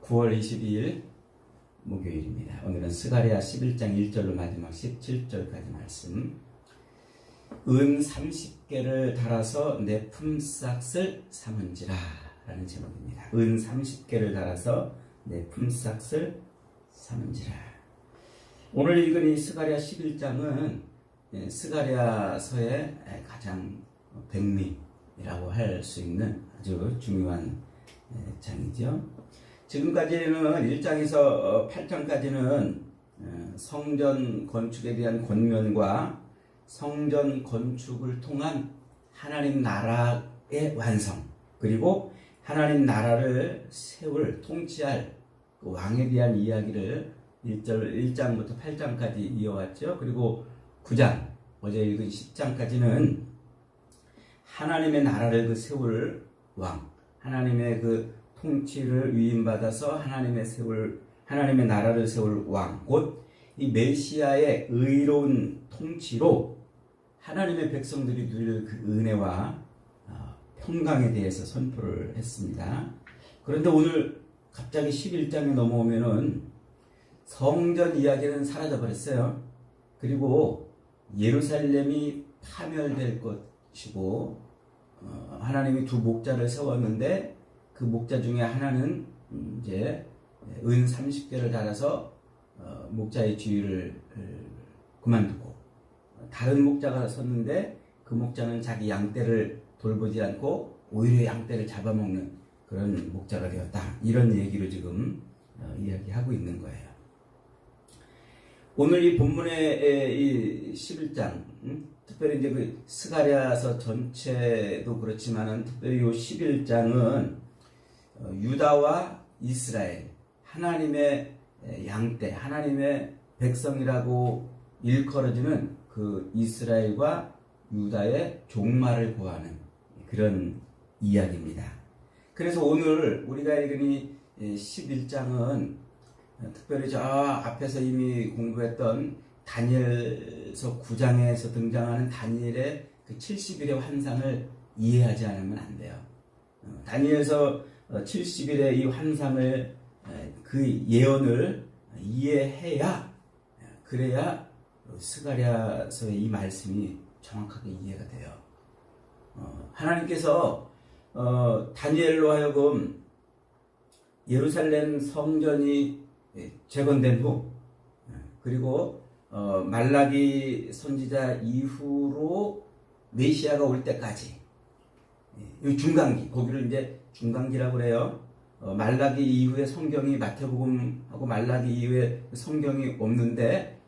9월 22일 목요일입니다. 오늘은 스가랴 11장 1절로 마지막 17절까지 말씀. 은 30개를 달아서 내 품삯을 삼은지라 라는 제목입니다. 은 30개를 달아서 내 품삯을 삼은지라. 오늘 읽은 이 스가랴 11장은 스가랴서의 가장 백미라고 할 수 있는 아주 중요한 장이죠. 지금까지는 1장에서 8장까지는 성전 건축에 대한 권면과 성전 건축을 통한 하나님 나라의 완성, 그리고 하나님 나라를 세울, 통치할 그 왕에 대한 이야기를 1장부터 8장까지 이어왔죠. 그리고 9장, 어제 읽은 10장까지는 하나님의 나라를 세울 왕, 하나님의 그 통치를 위임받아서 하나님의 나라를 세울 왕, 곧 이 메시아의 의로운 통치로 하나님의 백성들이 누릴 그 은혜와 평강에 대해서 선포를 했습니다. 그런데 오늘 갑자기 11장에 넘어오면은 성전 이야기는 사라져버렸어요. 그리고 예루살렘이 파멸될 것이고 하나님이 두 목자를 세웠는데 그 목자 중에 하나는 이제 은 30개를 달아서 목자의 지위를 그만두고 다른 목자가 섰는데 그 목자는 자기 양떼를 돌보지 않고 오히려 양떼를 잡아먹는 그런 목자가 되었다. 이런 얘기로 지금 이야기하고 있는 거예요. 오늘 이 본문의 이 11장, 특별히 이제 그 스가랴서 전체도 그렇지만은 특별히 이 11장은 유다와 이스라엘, 하나님의 양떼, 하나님의 백성이라고 일컬어지는 그 이스라엘과 유다의 종말을 고하는 그런 이야기입니다. 그래서 오늘 우리가 읽은 이 11장은 특별히 저 앞에서 이미 공부했던 다니엘서 9장에서 등장하는 다니엘의 그 70일의 환상을 이해하지 않으면 안 돼요. 다니엘서 70일의 이 환상을 그 예언을 이해해야 그래야 스가랴서의 이 말씀이 정확하게 이해가 돼요. 하나님께서 다니엘로 하여금 예루살렘 성전이 재건된 후 그리고 말라기 선지자 이후로 메시아가 올 때까지 이 중간기, 거기를 이제 중간기라고 그래요. 말라기 이후에 성경이 마태복음하고 말라기 이후에 성경이 없는데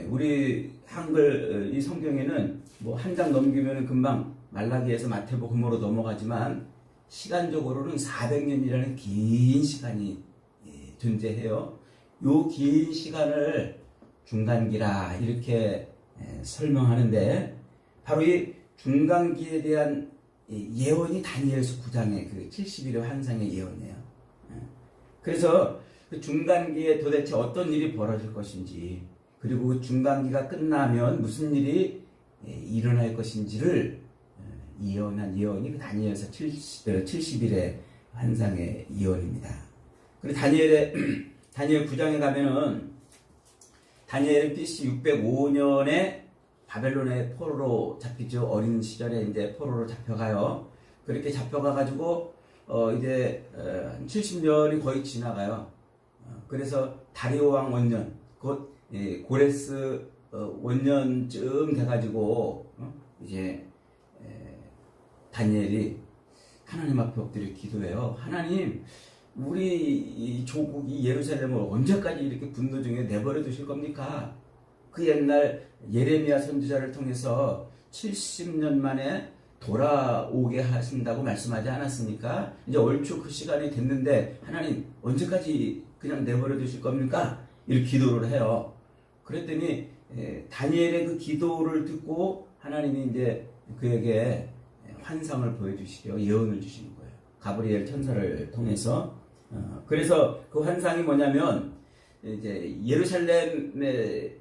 우리 한글 이 성경에는 뭐 한 장 넘기면 금방 말라기에서 마태복음으로 넘어가지만 시간적으로는 400년이라는 긴 시간이 존재해요. 요 긴 시간을 중간기라 이렇게 설명하는데 바로 이 중간기에 대한 예언이 다니엘서 9장의 그 70일의 환상의 예언이에요. 그래서 그 중간기에 도대체 어떤 일이 벌어질 것인지, 그리고 그 중간기가 끝나면 무슨 일이 일어날 것인지를 예언한 예언이 그 다니엘서 70일의 환상의 예언입니다. 그리고 다니엘 9장에 가면은 다니엘은 BC 605년에 바벨론의 포로로 잡히죠. 어린 시절에 이제 포로로 잡혀가요. 그렇게 잡혀가가지고 이제 70년이 거의 지나가요. 그래서 다리오 왕 원년, 곧 고레스 원년쯤 돼가지고 이제 다니엘이 하나님 앞에 엎드려 기도해요. 하나님, 우리 이 조국이 예루살렘을 언제까지 이렇게 분노 중에 내버려 두실 겁니까? 그 옛날 예레미야 선지자를 통해서 70년 만에 돌아오게 하신다고 말씀하지 않았습니까? 이제 얼추 그 시간이 됐는데 하나님 언제까지 그냥 내버려 두실 겁니까? 이렇게 기도를 해요. 그랬더니 다니엘의 그 기도를 듣고 하나님이 이제 그에게 환상을 보여주시려 예언을 주시는 거예요. 가브리엘 천사를 통해서. 그래서 그 환상이 뭐냐면 이제 예루살렘의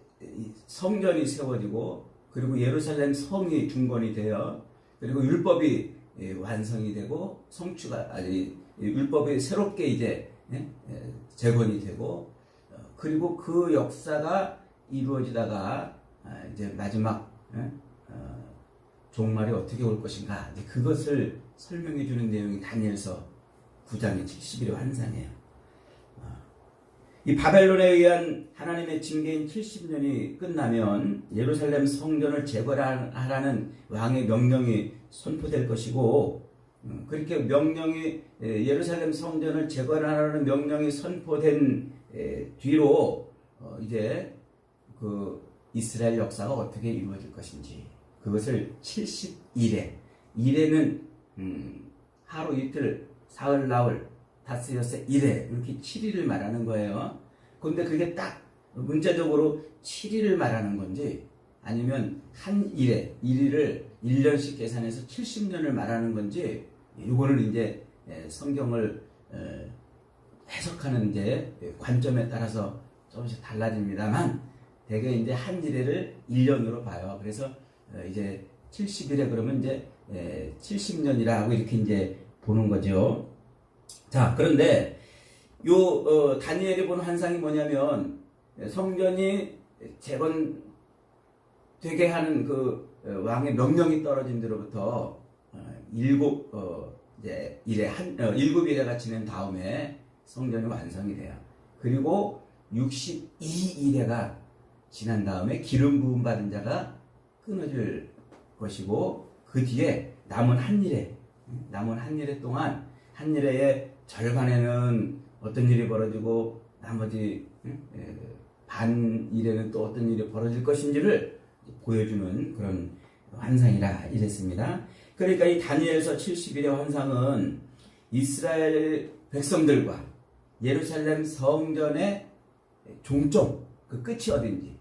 성전이 세워지고 그리고 예루살렘 성이 중건이 되어 그리고 율법이 완성이 되고 율법이 새롭게 이제 재건이 되고 그리고 그 역사가 이루어지다가 이제 마지막 종말이 어떻게 올 것인가 이제 그것을 설명해 주는 내용이 다니엘서 9장의 70일의 환상이에요. 이 바벨론에 의한 하나님의 징계인 70년이 끝나면 예루살렘 성전을 재건하라는 왕의 명령이 선포될 것이고 그렇게 명령이 예루살렘 성전을 재건하라는 명령이 선포된 뒤로 이제 그 이스라엘 역사가 어떻게 이루어질 것인지 그것을 70일에 일에는 하루 이틀 사흘 나흘 다스 여섯 일에 이렇게 7일을 말하는 거예요. 그런데 그게 딱 문자적으로 7일을 말하는 건지 아니면 한 일에 일일을 1년씩 계산해서 70년을 말하는 건지 이거는 이제 성경을 해석하는 이제 관점에 따라서 조금씩 달라집니다만 대개 이제 한 일회를 1년으로 봐요. 그래서 이제 70일에 그러면 이제 70년이라고 이렇게 이제 보는 거죠. 자, 그런데 다니엘이 본 환상이 뭐냐면 성전이 재건되게 하는 그 왕의 명령이 떨어진 뒤로부터 이제 일곱 일회가 지난 다음에 성전이 완성이 돼요. 그리고 62일회가 지난 다음에 기름 부음 받은 자가 끊어질 것이고 그 뒤에 남은 한 일회 동안 한 일회의 절반에는 어떤 일이 벌어지고 나머지 반 일에는 또 어떤 일이 벌어질 것인지를 보여주는 그런 환상이라 이랬습니다. 그러니까 이 다니엘서 70일의 환상은 이스라엘 백성들과 예루살렘 성전의 종점, 그 끝이 어딘지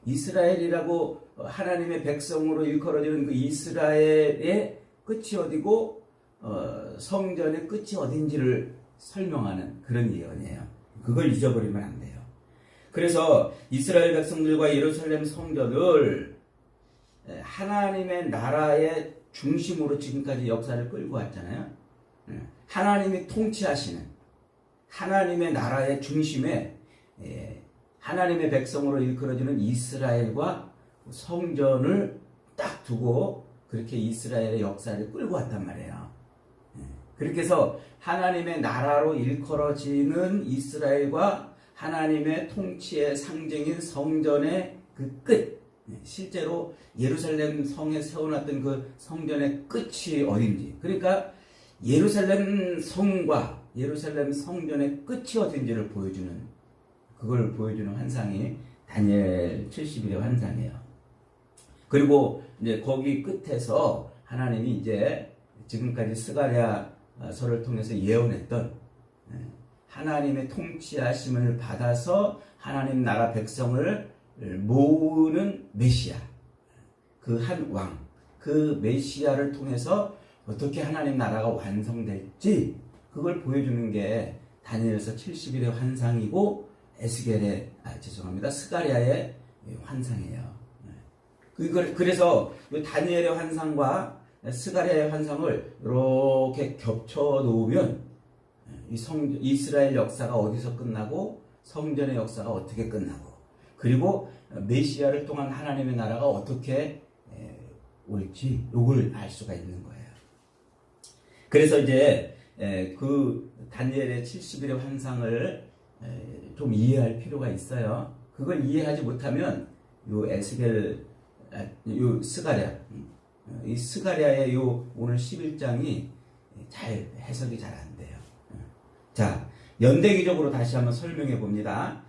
이스라엘이라고 하나님의 백성으로 일컬어지는 그 이스라엘의 끝이 어디고 성전의 끝이 어딘지를 설명하는 그런 예언이에요. 그걸 잊어버리면 안 돼요. 그래서 이스라엘 백성들과 예루살렘 성전을 하나님의 나라의 중심으로 지금까지 역사를 끌고 왔잖아요. 하나님이 통치하시는 하나님의 나라의 중심에 하나님의 백성으로 일컬어지는 이스라엘과 성전을 딱 두고 그렇게 이스라엘의 역사를 끌고 왔단 말이에요. 그렇게 해서 하나님의 나라로 일컬어지는 이스라엘과 하나님의 통치의 상징인 성전의 그 끝, 실제로 예루살렘 성에 세워놨던 그 성전의 끝이 어딘지, 그러니까 예루살렘 성과 예루살렘 성전의 끝이 어딘지를 그걸 보여주는 환상이 다니엘 70일의 환상이에요. 그리고 이제 거기 끝에서 하나님이 이제 지금까지 스가랴서를 통해서 예언했던 하나님의 통치하심을 받아서 하나님 나라 백성을 모으는 메시아, 그 한 왕, 그 메시아를 통해서 어떻게 하나님 나라가 완성될지 그걸 보여주는 게 다니엘서 70일의 환상이고 스가랴의 환상이에요. 그래서 다니엘의 환상과 스가랴의 환상을 이렇게 겹쳐 놓으면 이스라엘 역사가 어디서 끝나고 성전의 역사가 어떻게 끝나고 그리고 메시아를 통한 하나님의 나라가 어떻게 올지 이걸 알 수가 있는 거예요. 그래서 이제 그 다니엘의 70일의 환상을 좀 이해할 필요가 있어요. 그걸 이해하지 못하면 이 스가랴의 오늘 11장이 잘 해석이 잘 안 돼요. 자, 연대기적으로 다시 한번 설명해 봅니다.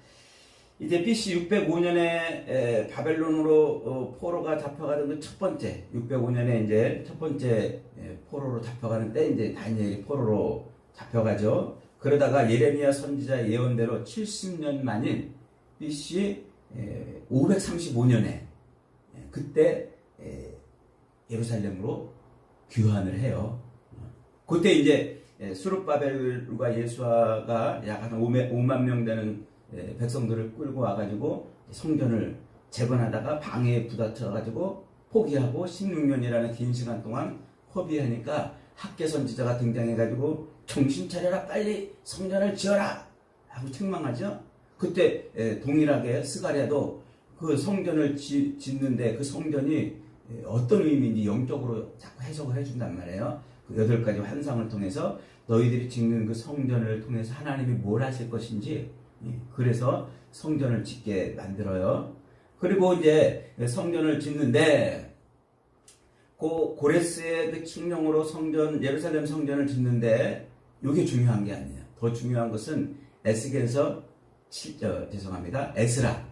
이제 BC 605년에 바벨론으로 포로가 잡혀가던 그 첫 번째 605년에 이제 첫 번째 포로로 잡혀가는 때 이제 다니엘이 포로로 잡혀가죠. 그러다가 예레미야 선지자 예언대로 70년 만인 BC 535년에 그때 예루살렘으로 귀환을 해요. 그때 이제 수룹바벨과 예수아가 약 한 5만 명 되는 백성들을 끌고 와가지고 성전을 재건하다가 방해에 부딪혀가지고 포기하고 16년이라는 긴 시간 동안 허비하니까 학개 선지자가 등장해가지고 정신 차려라, 빨리 성전을 지어라, 아주 책망하죠. 그때 동일하게 스가랴도 그 성전을 짓는데 그 성전이 어떤 의미인지 영적으로 자꾸 해석을 해준단 말이에요. 그 8가지 환상을 통해서 너희들이 짓는 그 성전을 통해서 하나님이 뭘 하실 것인지, 그래서 성전을 짓게 만들어요. 그리고 이제 성전을 짓는데 고레스의 그 칙령으로 예루살렘 성전을 짓는데 이게 중요한 게 아니에요. 더 중요한 것은 에스겔서 에스라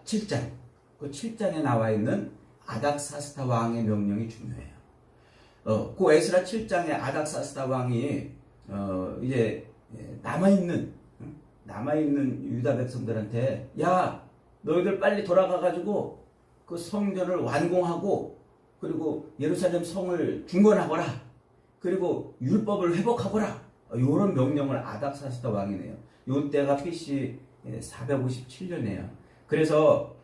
7장. 그 7장에 나와 있는 아닥사스다 왕의 명령이 중요해요. 그 에스라 7장에 아닥사스다 왕이 이제 남아있는 유다 백성들한테, 야, 너희들 빨리 돌아가가지고 그 성전을 완공하고 그리고 예루살렘 성을 중건하거라. 그리고 율법을 회복하거라. 이런 명령을 아닥사스다 왕이 내요. 요 때가 BC 457년이에요. 그래서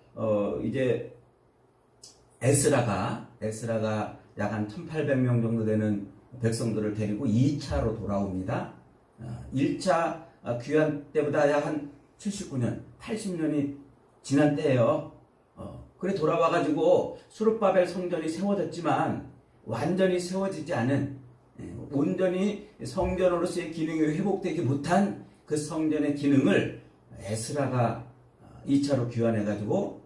이제 에스라가 약 한 1800명 정도 되는 백성들을 데리고 2차로 돌아옵니다. 1차 귀환 때보다 약 한 79년, 80년이 지난 때예요. 그래 돌아와가지고 수르바벨 성전이 세워졌지만 완전히 세워지지 않은, 온전히 성전으로서의 기능이 회복되지 못한 그 성전의 기능을 에스라가 2차로 귀환해가지고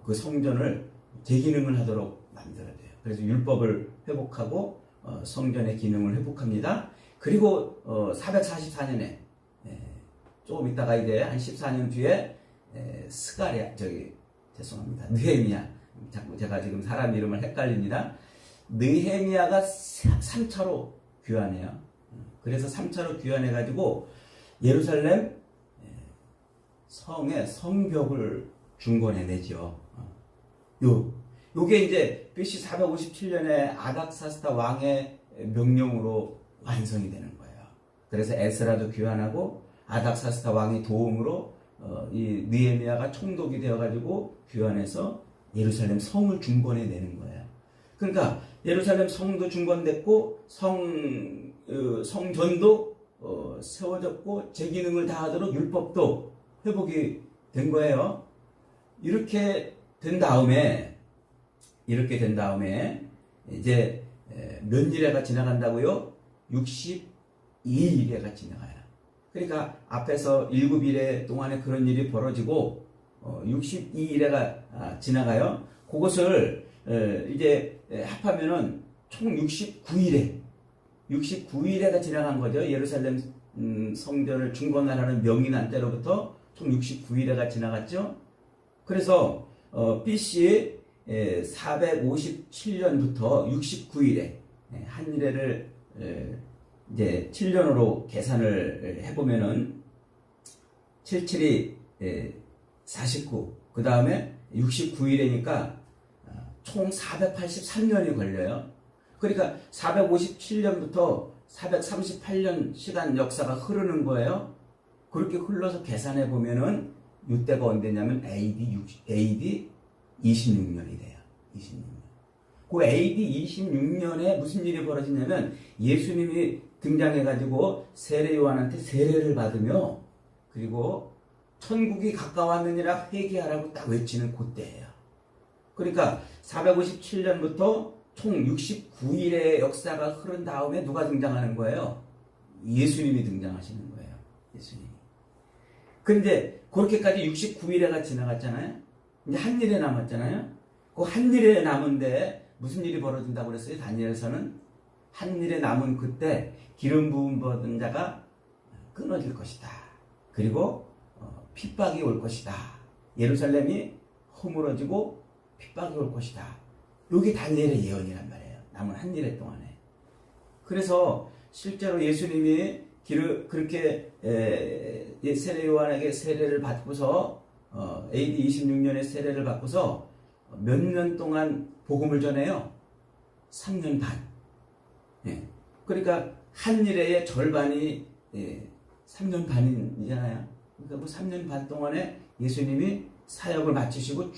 그 성전을 재기능을 하도록 만들어야 돼요. 그래서 율법을 회복하고 성전의 기능을 회복합니다. 그리고 444년에 조금 있다가 이제 한 14년 뒤에 느헤미야. 자꾸 제가 지금 사람 이름을 헷갈립니다. 느헤미야가 3차로 귀환해요. 그래서 3차로 귀환해가지고 예루살렘 성의 성벽을 중건해내죠. 요게 이제 BC 457년에 아닥사스다 왕의 명령으로 완성이 되는 거예요. 그래서 에스라도 귀환하고 아닥사스다 왕의 도움으로 이 느헤미야가 총독이 되어가지고 귀환해서 예루살렘 성을 중건해내는 거예요. 그러니까 예루살렘 성도 중건됐고 성전도 세워졌고 재기능을 다하도록 율법도 회복이 된 거예요. 이렇게 된 다음에 이제 몇 일회가 지나간다고요? 62일회가 지나가요. 그러니까 앞에서 7일회 동안에 그런 일이 벌어지고 62일회가 지나가요. 그것을 이제 합하면은 총 69일회가 지나간 거죠. 예루살렘 성전을 중건하라는 명이 난 때로부터 총 69일회가 지나갔죠. 그래서 BC 457년부터 69일에 한 일회를 이제 7년으로 계산을 해보면은 77이 49, 그 다음에 69일이니까 총 483년이 걸려요. 그러니까 457년부터 438년 시간 역사가 흐르는 거예요. 그렇게 흘러서 계산해 보면은 이때가 언제냐면 AD 26년이 돼요. 26년. 그 AD 26년에 무슨 일이 벌어지냐면 예수님이 등장해가지고 세례 요한한테 세례를 받으며 그리고 천국이 가까웠느니라 회개하라고 딱 외치는 그때예요. 그러니까 457년부터 총 69일의 역사가 흐른 다음에 누가 등장하는 거예요? 예수님이 등장하시는 거예요. 예수님이. 근데 그렇게까지 69일회가 지나갔잖아요. 이제 한 일에 남았잖아요. 그 한 일에 남은데 무슨 일이 벌어진다고 그랬어요? 다니엘서는 한 일에 남은 그때 기름 부음 받은 자가 끊어질 것이다. 그리고 핍박이 올 것이다. 예루살렘이 허물어지고 핍박이 올 것이다. 이게 다니엘의 예언이란 말이에요. 남은 한 일에 동안에. 그래서 실제로 예수님이 그렇게 세례 요한에게 세례를 받고서 AD 26년에 세례를 받고서 몇 년 동안 복음을 전해요? 3년 반. 그러니까 한 일의 절반이 3년 반이잖아요. 그러니까 그 3년 반 동안에 예수님이 사역을 마치시고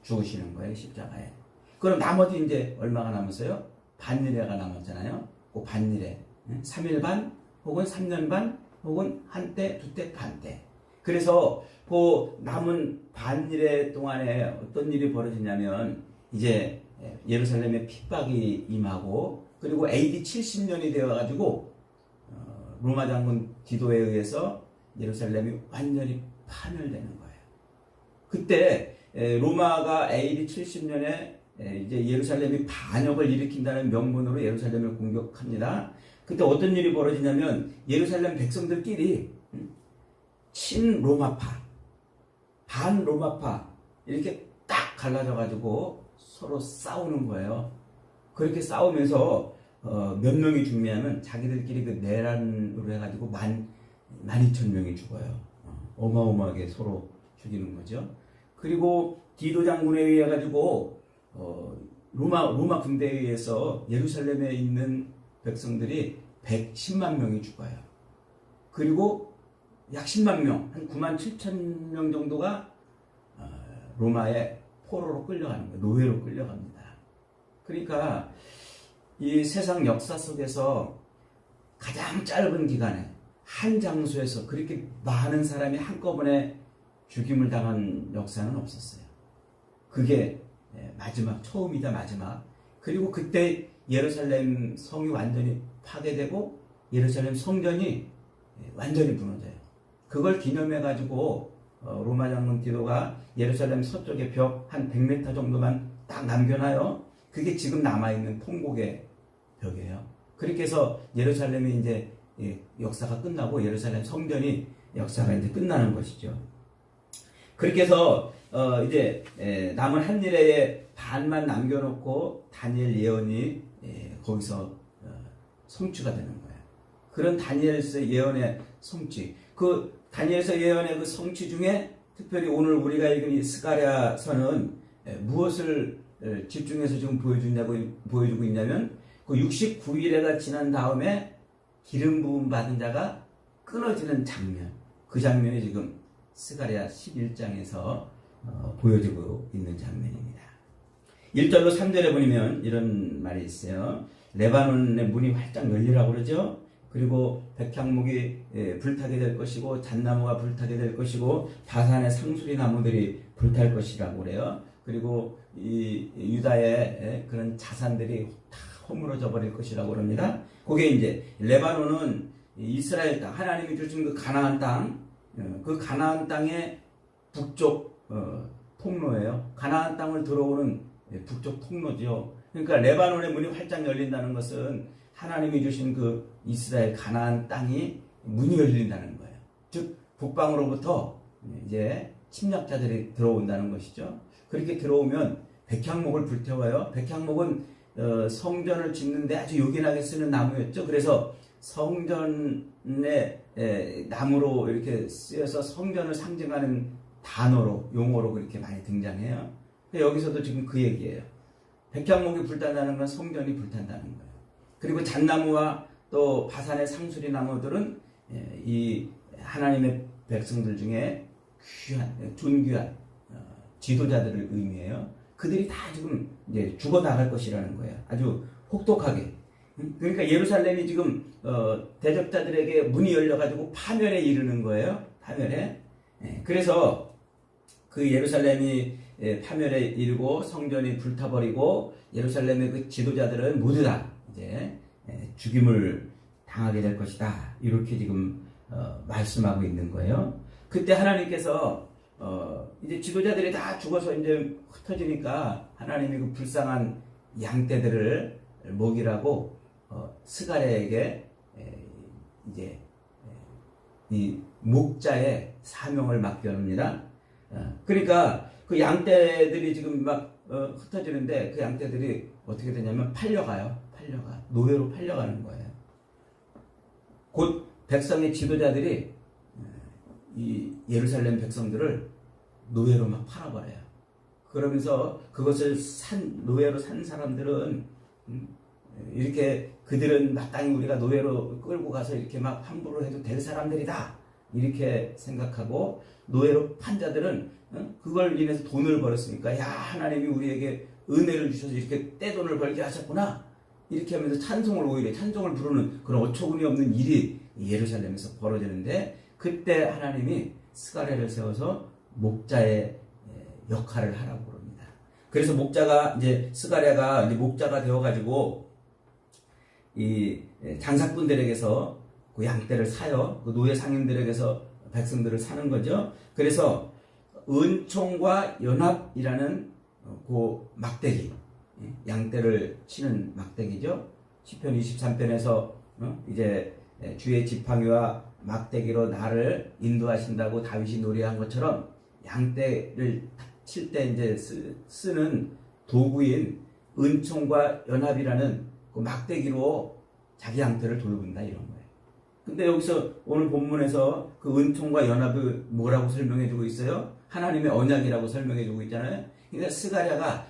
죽으시는 거예요, 십자가에. 그럼 나머지 이제 얼마가 남았어요? 반일회가 남았잖아요. 그 반일회. 3일 반 혹은 3년 반 혹은 한 때, 두 때, 반 때. 그래서 그 남은 반일의 동안에 어떤 일이 벌어지냐면 이제 예루살렘에 핍박이 임하고 그리고 AD 70년이 되어가지고 로마 장군 디도에 의해서 예루살렘이 완전히 파멸되는 거예요. 그때 로마가 AD 70년에 이제 예루살렘이 반역을 일으킨다는 명분으로 예루살렘을 공격합니다. 그때 어떤 일이 벌어지냐면 예루살렘 백성들끼리 친로마파, 반로마파 이렇게 딱 갈라져가지고 서로 싸우는 거예요. 그렇게 싸우면서 몇 명이 죽냐면 자기들끼리 그 내란으로 해가지고 12,000명이 죽어요. 어마어마하게 서로 죽이는 거죠. 그리고 디도 장군에 의해 가지고 로마 군대에 의해서 예루살렘에 있는 백성들이 110만 명이 죽어요. 그리고 약 10만 명, 한 9만 7천 명 정도가 로마의 포로로 끌려가는 거예요. 노예로 끌려갑니다. 그러니까 이 세상 역사 속에서 가장 짧은 기간에 한 장소에서 그렇게 많은 사람이 한꺼번에 죽임을 당한 역사는 없었어요. 그게 마지막, 처음이자 마지막. 그리고 그때 예루살렘 성이 완전히 파괴되고 예루살렘 성전이 완전히 무너져요. 그걸 기념해가지고 로마 장군 디도가 예루살렘 서쪽의 벽 한 100m 정도만 딱 남겨놔요. 그게 지금 남아있는 통곡의 벽이에요. 그렇게 해서 예루살렘이 이제 역사가 끝나고 예루살렘 성전이 역사가 이제 끝나는 것이죠. 그렇게 해서 이제 남은 한 일의 반만 남겨놓고 다니엘 예언이 거기서 성취가 되는 거예요. 그런 다니엘서 예언의 성취, 그 다니엘서 예언의 그 성취 중에 특별히 오늘 우리가 읽은 이 스가랴서는 무엇을 집중해서 지금 보여주고 있냐면 그 69일에가 지난 다음에 기름 부음 받은 자가 끊어지는 장면, 그 장면이 지금 스가랴 11장에서 보여지고 있는 장면입니다. 1절로 3절에 보면 이런 말이 있어요. 레바논의 문이 활짝 열리라고 그러죠. 그리고 백향목이 불타게 될 것이고 잣나무가 불타게 될 것이고 바산의 상수리 나무들이 불탈 것이라고 그래요. 그리고 이 유다의 그런 자산들이 다 허물어져 버릴 것이라고 그럽니다. 그게 이제 레바논은 이스라엘 땅, 하나님이 주신 그 가나안 땅, 그 가나안 땅의 북쪽 통로예요. 가나안 땅을 들어오는 북쪽 통로죠. 그러니까 레바논의 문이 활짝 열린다는 것은 하나님이 주신 그 이스라엘 가나안 땅이 문이 열린다는 거예요. 즉 북방으로부터 이제 침략자들이 들어온다는 것이죠. 그렇게 들어오면 백향목을 불태워요. 백향목은 성전을 짓는데 아주 요긴하게 쓰는 나무였죠. 그래서 성전의 나무로 이렇게 쓰여서 성전을 상징하는 단어로, 용어로 그렇게 많이 등장해요. 여기서도 지금 그 얘기예요. 백향목이 불탄다는 건 성전이 불탄다는 거예요. 그리고 잣나무와 또 바산의 상수리 나무들은 이 하나님의 백성들 중에 존귀한 지도자들을 의미해요. 그들이 다 지금 이제 죽어 나갈 것이라는 거예요. 아주 혹독하게. 그러니까 예루살렘이 지금 대적자들에게 문이 열려가지고 파멸에 이르는 거예요. 파멸에. 그래서 그 예루살렘이 파멸에 이르고 성전이 불타버리고 예루살렘의 그 지도자들은 모두 다 이제 죽임을 당하게 될 것이다. 이렇게 지금 말씀하고 있는 거예요. 그때 하나님께서 이제 지도자들이 다 죽어서 이제 흩어지니까 하나님이 그 불쌍한 양떼들을 먹이라고 스가랴에게 이제 이 목자의 사명을 맡겨놓습니다. 그러니까 그 양떼들이 지금 막 흩어지는데 그 양떼들이 어떻게 되냐면 팔려가요. 노예로 팔려가는 거예요. 곧 백성의 지도자들이 이 예루살렘 백성들을 노예로 막 팔아버려요. 그러면서 그것을 노예로 산 사람들은 이렇게 그들은 마땅히 우리가 노예로 끌고 가서 이렇게 막 함부로 해도 될 사람들이다. 이렇게 생각하고 노예로 판 자들은 그걸 인해서 돈을 벌었으니까 야 하나님이 우리에게 은혜를 주셔서 이렇게 떼돈을 벌게 하셨구나. 이렇게 하면서 오히려 찬송을 부르는 그런 어처구니 없는 일이 예루살렘에서 벌어지는데 그때 하나님이 스가랴를 세워서 목자의 역할을 하라고 그럽니다. 그래서 목자가 이제 스가랴가 이제 목자가 되어가지고 이 장사꾼들에게서 그 양떼를 사요. 그 노예 상인들에게서 백성들을 사는 거죠. 그래서 은총과 연합이라는 그 막대기, 양떼를 치는 막대기죠. 시편 23편에서 이제 주의 지팡이와 막대기로 나를 인도하신다고 다윗이 노래한 것처럼 양떼를 칠 때 이제 쓰는 도구인 은총과 연합이라는 그 막대기로 자기 양떼를 돌본다 이런 거예요. 근데 여기서 오늘 본문에서 그 은총과 연합을 뭐라고 설명해 주고 있어요? 하나님의 언약이라고 설명해 주고 있잖아요. 그러니까 스가랴가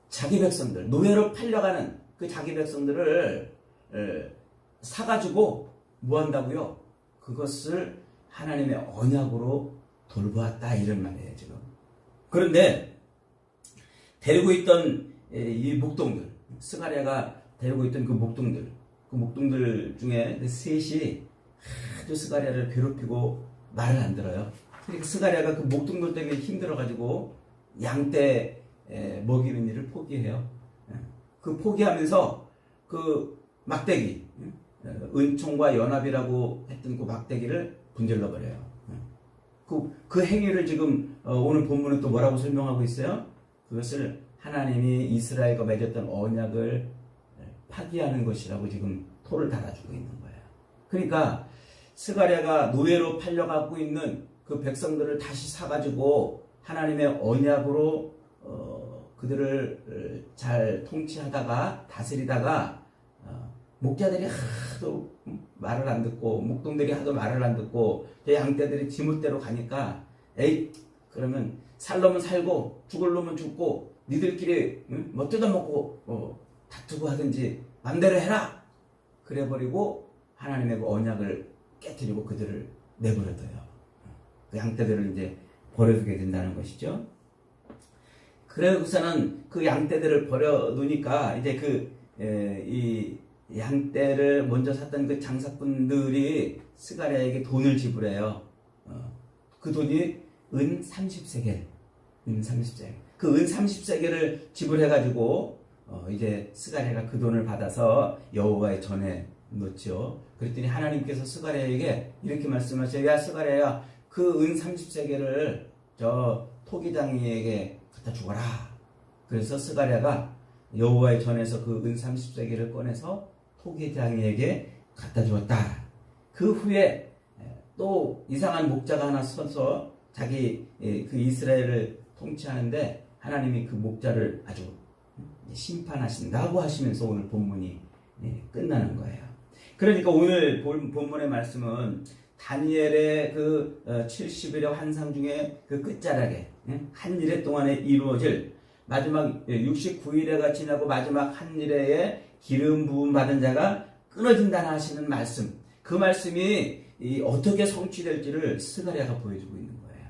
자기 백성들, 노예로 팔려가는 그 자기 백성들을 사가지고 뭐 한다고요? 그것을 하나님의 언약으로 돌보았다 이런 말이에요 지금. 그런데 데리고 있던 이 목동들, 스가랴가 데리고 있던 그 목동들 중에 그 셋이 아주 스가랴를 괴롭히고 말을 안 들어요. 그러니까 스가랴가 그 목동들 때문에 힘들어가지고 양떼 먹이는 일을 포기해요. 그 포기하면서 그 막대기, 은총과 연합이라고 했던 그 막대기를 분질러 버려요. 그 행위를 지금 오늘 본문은 또 뭐라고 설명하고 있어요? 그것을 하나님이 이스라엘과 맺었던 언약을 파기하는 것이라고 지금 토를 달아주고 있는 거예요. 그러니까 스가랴가 노예로 팔려가고 있는 그 백성들을 다시 사가지고 하나님의 언약으로 그들을 잘 통치하다가 다스리다가 목자들이 하도 말을 안 듣고 목동들이 하도 말을 안 듣고 양떼들이 지멋대로 가니까 에이 그러면 살 놈은 살고 죽을 놈은 죽고 니들끼리 뭐 뜯어먹고 다투고 하든지 맘대로 해라 그래버리고 하나님의 그 언약을 깨뜨리고 그들을 내버려둬요. 그 양떼들을 이제 버려두게 된다는 것이죠. 그래서는 그 양떼들을 버려두니까 이제 이 양떼를 먼저 샀던 그 장사꾼들이 스가랴에게 돈을 지불해요. 그 돈이 은 30세겔. 그 은 30세겔을 지불해가지고 이제 스가랴가 그 돈을 받아서 여호와의 전에 놓죠. 그랬더니 하나님께서 스가랴에게 이렇게 말씀하셔요. 야 스가랴야, 그 은 30세겔을 저 토기장이에게 갖다 주거라. 그래서 스가랴가 여호와의 전에서 그 은 30세겔을 꺼내서 토기장이에게 갖다 주었다. 그 후에 또 이상한 목자가 하나 서서 자기 그 이스라엘을 통치하는데 하나님이 그 목자를 아주 심판하신다고 하시면서 오늘 본문이 끝나는 거예요. 그러니까 오늘 본문의 말씀은 다니엘의 그 70일의 환상 중에 그 끝자락에 한 일해 동안에 이루어질 마지막 69일에가 지나고 마지막 한 일해에 기름 부음 받은 자가 끊어진다 하시는 말씀, 그 말씀이 어떻게 성취될지를 스가랴가 보여주고 있는 거예요.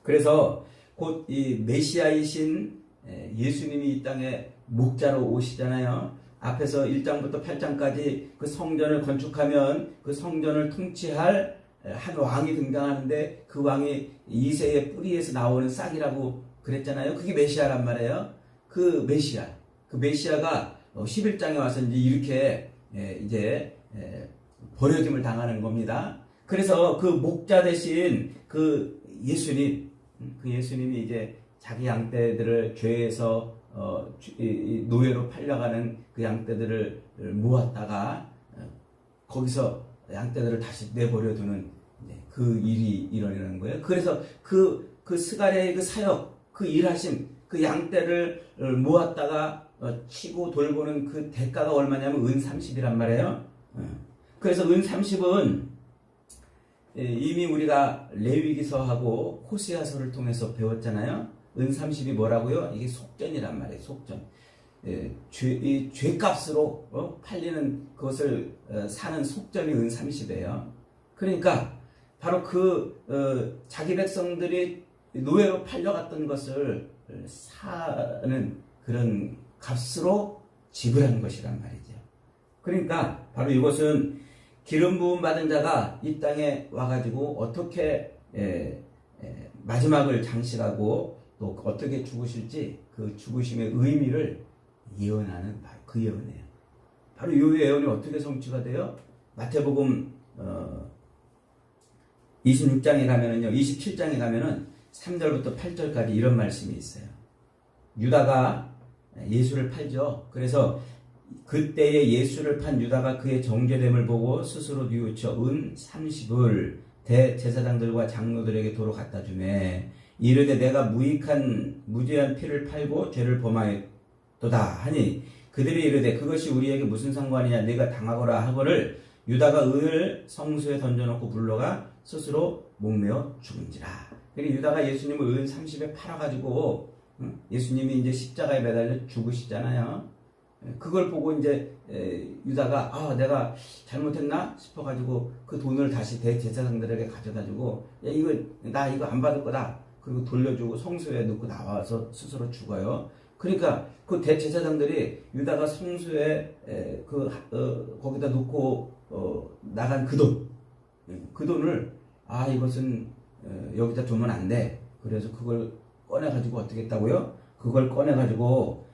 그래서 곧 이 메시아이신 예수님이 이 땅에 목자로 오시잖아요. 앞에서 1장부터 8장까지 그 성전을 건축하면 그 성전을 통치할 한 왕이 등장하는데 그 왕이 이새의 뿌리에서 나오는 싹이라고 그랬잖아요. 그게 메시아란 말이에요. 그 메시아가 11장에 와서 이제 이렇게 이제 버려짐을 당하는 겁니다. 그래서 그 목자 대신 그 예수님이 이제 자기 양떼들을 죄에서 노예로 팔려가는 그 양떼들을 모았다가 거기서 양떼들을 다시 내버려두는 그 일이 일어나는 거예요. 그래서 그 스가랴의 그 사역, 그 일하심, 그 양떼를 모았다가 치고 돌보는 그 대가가 얼마냐면 은 30이란 말이에요. 그래서 은 30은 이미 우리가 레위기서하고 호세아서를 통해서 배웠잖아요. 은 30이 뭐라고요? 이게 속전이란 말이에요. 속전. 이 죄값으로 팔리는 그것을 사는 속전이 은 30이에요. 그러니까 바로 자기 백성들이 노예로 팔려갔던 것을 사는 그런 값으로 지불하는 것이란 말이죠. 그러니까 바로 이것은 기름 부음 받은 자가 이 땅에 와가지고 어떻게 마지막을 장식하고 또 어떻게 죽으실지 그 죽으심의 의미를 예언하는 바로 그 예언이에요. 바로 이 예언이 어떻게 성취가 돼요? 마태복음 26장에 가면은요, 27장에 가면은 3절부터 8절까지 이런 말씀이 있어요. 유다가 예수를 팔죠. 그래서 그때에 예수를 판 유다가 그의 정죄됨을 보고 스스로 뉘우쳐 은 30을 대제사장들과 장로들에게 도로 갖다 주매 이르되 내가 무죄한 피를 팔고 죄를 범하였도다 하니 그들이 이르되 그것이 우리에게 무슨 상관이냐 네가 당하거라 하거를 유다가 은을 성수에 던져놓고 불러가 스스로 목매어 죽은지라. 그러니까 유다가 예수님을 은 30에 팔아가지고 예수님이 이제 십자가에 매달려 죽으시잖아요. 그걸 보고 이제 유다가 내가 잘못했나 싶어가지고 그 돈을 다시 대제사장들에게 가져다주고 야 이거 나 이거 안 받을 거다. 그리고 돌려주고 성소에 넣고 나와서 스스로 죽어요. 그러니까 그 대제사장들이 유다가 성소에 거기다 놓고 나간 그 돈을 이것은 여기다 두면 안 돼. 그래서 그걸 꺼내가지고 어떻게 했다고요? 그걸 꺼내가지고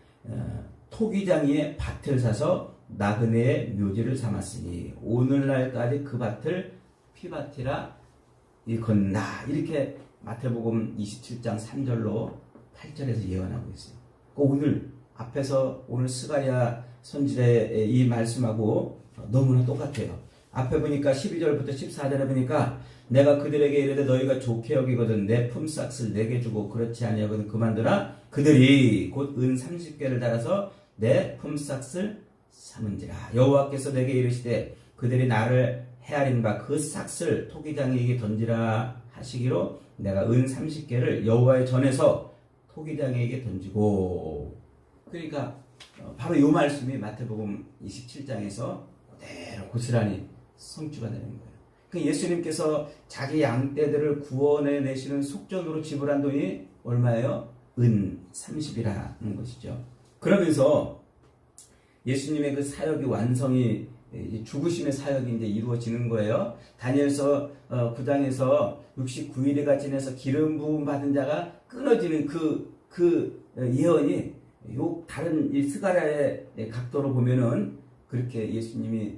토기장이의 밭을 사서 나그네의 묘지를 삼았으니 오늘날까지 그 밭을 피밭이라 일컫는다. 이렇게 마태복음 27장 3절로 8절에서 예언하고 있어요. 오늘 스가랴 선지자의 이 말씀하고 너무나 똑같아요. 앞에 보니까 12절부터 14절에 보니까 내가 그들에게 이르되 너희가 좋게 여기거든 내 품삯을 내게 주고 그렇지 아니하거든 그만두라. 그들이 곧 은 30개를 달아서 내 품삯을 삼은지라. 여호와께서 내게 이르시되 그들이 나를 헤아린 바 그 삭을 토기장이에게 던지라 하시기로 내가 은 30개를 여호와의 전에서 토기장이에게 던지고. 그러니까 바로 이 말씀이 마태복음 27장에서 그대로 고스란히 성취가 되는 거예요. 그 예수님께서 자기 양떼들을 구원해 내시는 속전으로 지불한 돈이 얼마예요? 은 30이라는 것이죠. 그러면서 예수님의 그 사역이 완성이 죽으심의 사역이 이제 이루어지는 거예요. 다니엘서 9장에서 69일에가 지내서 기름 부음 받은 자가 끊어지는 그 예언이 다른 이 스가랴의 각도로 보면은 그렇게 예수님이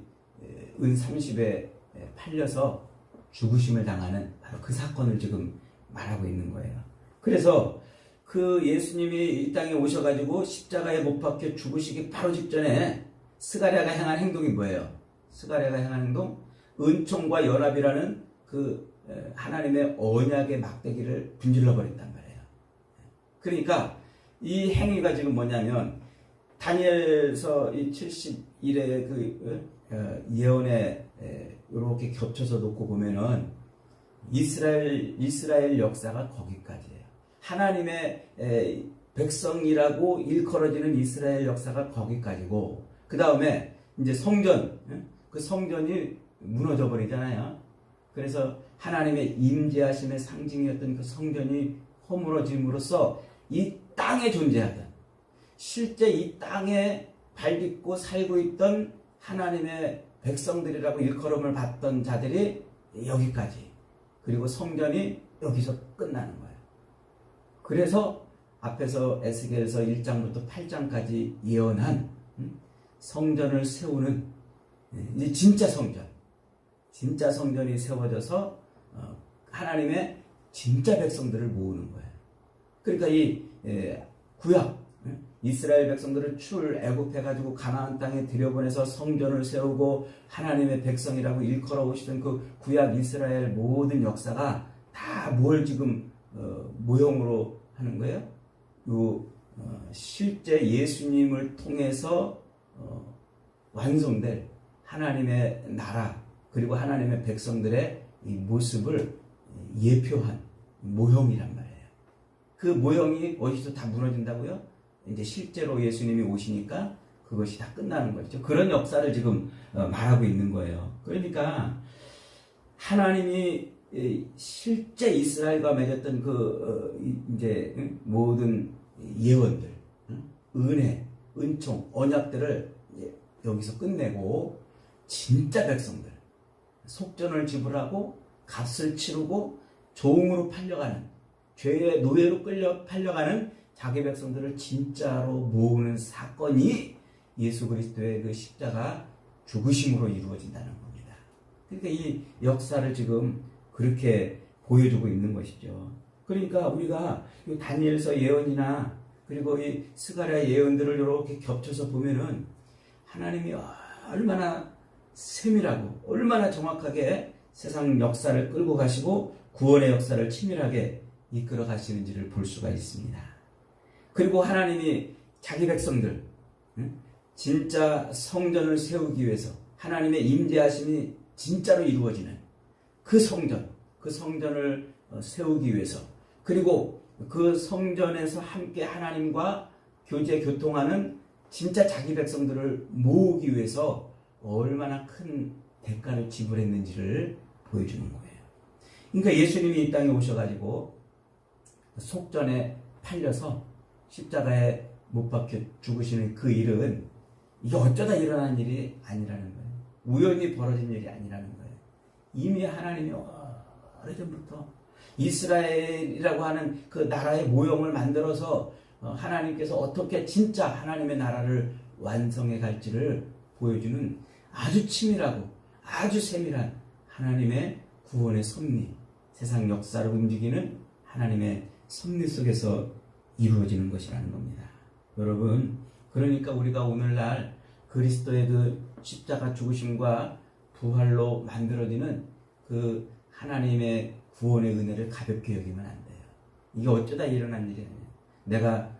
은 30에 팔려서 죽으심을 당하는 바로 그 사건을 지금 말하고 있는 거예요. 그래서 그 예수님이 이 땅에 오셔가지고 십자가에 못 박혀 죽으시기 바로 직전에 스가랴가 행한 행동이 뭐예요? 스가랴가 행한 행동? 은총과 연합이라는 그 하나님의 언약의 막대기를 분질러 버린단 말이에요. 그러니까 이 행위가 지금 뭐냐면 다니엘서 이 70일의 그 예언에 이렇게 겹쳐서 놓고 보면은 이스라엘 역사가 거기까지예요. 하나님의 백성이라고 일컬어지는 이스라엘 역사가 거기까지고, 그 다음에 이제 성전, 그 성전이 무너져 버리잖아요. 그래서 하나님의 임재하심의 상징이었던 그 성전이 허물어짐으로써 이 땅에 존재하던, 실제 이 땅에 발딛고 살고 있던 하나님의 백성들이라고 일컬음을 받던 자들이 여기까지, 그리고 성전이 여기서 끝나는 거예요. 그래서 앞에서 에스겔서 1장부터 8장까지 예언한 성전을 세우는 이제 진짜 성전이 세워져서 하나님의 진짜 백성들을 모으는 거예요. 그러니까 이 구약 이스라엘 백성들을 출애굽해가지고 가나안 땅에 들여보내서 성전을 세우고 하나님의 백성이라고 일컬어 오시던 그 구약 이스라엘 모든 역사가 다 뭘 지금 모형으로 하는 거예요? 실제 예수님을 통해서 완성될 하나님의 나라 그리고 하나님의 백성들의 이 모습을 예표한 모형이란 말이에요. 그 모형이 어디서 다 무너진다고요? 이제 실제로 예수님이 오시니까 그것이 다 끝나는 거죠. 그런 역사를 지금 말하고 있는 거예요. 그러니까 하나님이 실제 이스라엘과 맺었던 이제 모든 예언들, 은혜, 은총, 언약들을 여기서 끝내고 진짜 백성들, 속전을 지불하고 값을 치르고 종으로 팔려가는, 죄의 노예로 끌려 팔려가는 자기 백성들을 진짜로 모으는 사건이 예수 그리스도의 그 십자가 죽으심으로 이루어진다는 겁니다. 그러니까 이 역사를 지금 그렇게 보여주고 있는 것이죠. 그러니까 우리가 이 다니엘서 예언이나 그리고 이 스가랴 예언들을 이렇게 겹쳐서 보면은 하나님이 얼마나 세밀하고 얼마나 정확하게 세상 역사를 끌고 가시고 구원의 역사를 치밀하게 이끌어 가시는지를 볼 수가 있습니다. 그리고 하나님이 자기 백성들, 진짜 성전을 세우기 위해서 하나님의 임재하심이 진짜로 이루어지는 그 성전을 세우기 위해서, 그리고 그 성전에서 함께 하나님과 교통하는 진짜 자기 백성들을 모으기 위해서 얼마나 큰 대가를 지불했는지를 보여주는 거예요. 그러니까 예수님이 이 땅에 오셔가지고 속전에 팔려서 십자가에 못 박혀 죽으시는 그 일은 이게 어쩌다 일어난 일이 아니라는 거예요. 우연히 벌어진 일이 아니라는 거예요. 이미 하나님이 오래전부터 이스라엘이라고 하는 그 나라의 모형을 만들어서 하나님께서 어떻게 진짜 하나님의 나라를 완성해 갈지를 보여주는 아주 치밀하고 아주 세밀한 하나님의 구원의 섭리, 세상 역사를 움직이는 하나님의 섭리 속에서 이루어지는 것이라는 겁니다. 여러분, 그러니까 우리가 오늘날 그리스도의 그 십자가 죽으심과 부활로 만들어지는 그 하나님의 구원의 은혜를 가볍게 여기면 안 돼요. 이게 어쩌다 일어난 일이 아니에요. 내가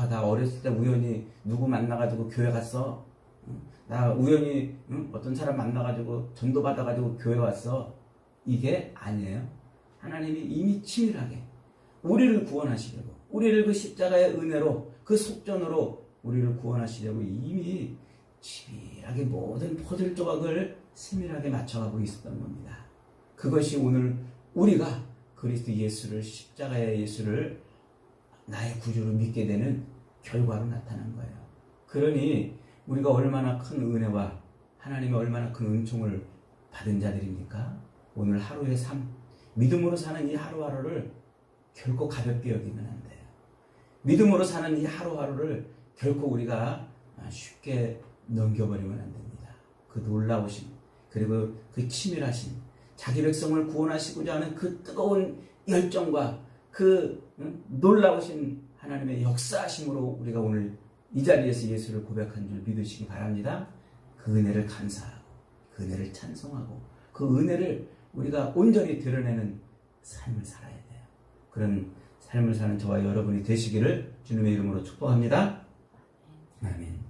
나 어렸을 때 우연히 누구 만나가지고 교회 갔어. 나 우연히 어떤 사람 만나가지고 전도 받아가지고 교회 왔어. 이게 아니에요. 하나님이 이미 치밀하게 우리를 구원하시려고, 우리를 그 십자가의 은혜로, 그 속전으로 우리를 구원하시려고 이미 치밀하게 모든 퍼즐 조각을 세밀하게 맞춰가고 있었던 겁니다. 그것이 오늘 우리가 그리스도 예수를, 십자가의 예수를 나의 구주로 믿게 되는 결과로 나타난 거예요. 그러니 우리가 얼마나 큰 은혜와 하나님의 얼마나 큰 은총을 받은 자들입니까? 오늘 하루의 삶, 믿음으로 사는 이 하루하루를 결코 가볍게 여기면 안 돼요. 믿음으로 사는 이 하루하루를 결코 우리가 쉽게 넘겨버리면 안 됩니다. 그 놀라우심, 그리고 그 치밀하심, 자기 백성을 구원하시고자 하는 그 뜨거운 열정과 그 놀라우신 하나님의 역사하심으로 우리가 오늘 이 자리에서 예수를 고백한 줄 믿으시기 바랍니다. 그 은혜를 감사하고 그 은혜를 찬송하고 그 은혜를 우리가 온전히 드러내는 삶을 살아야 돼요. 그런 삶을 사는 저와 여러분이 되시기를 주님의 이름으로 축복합니다. 아멘.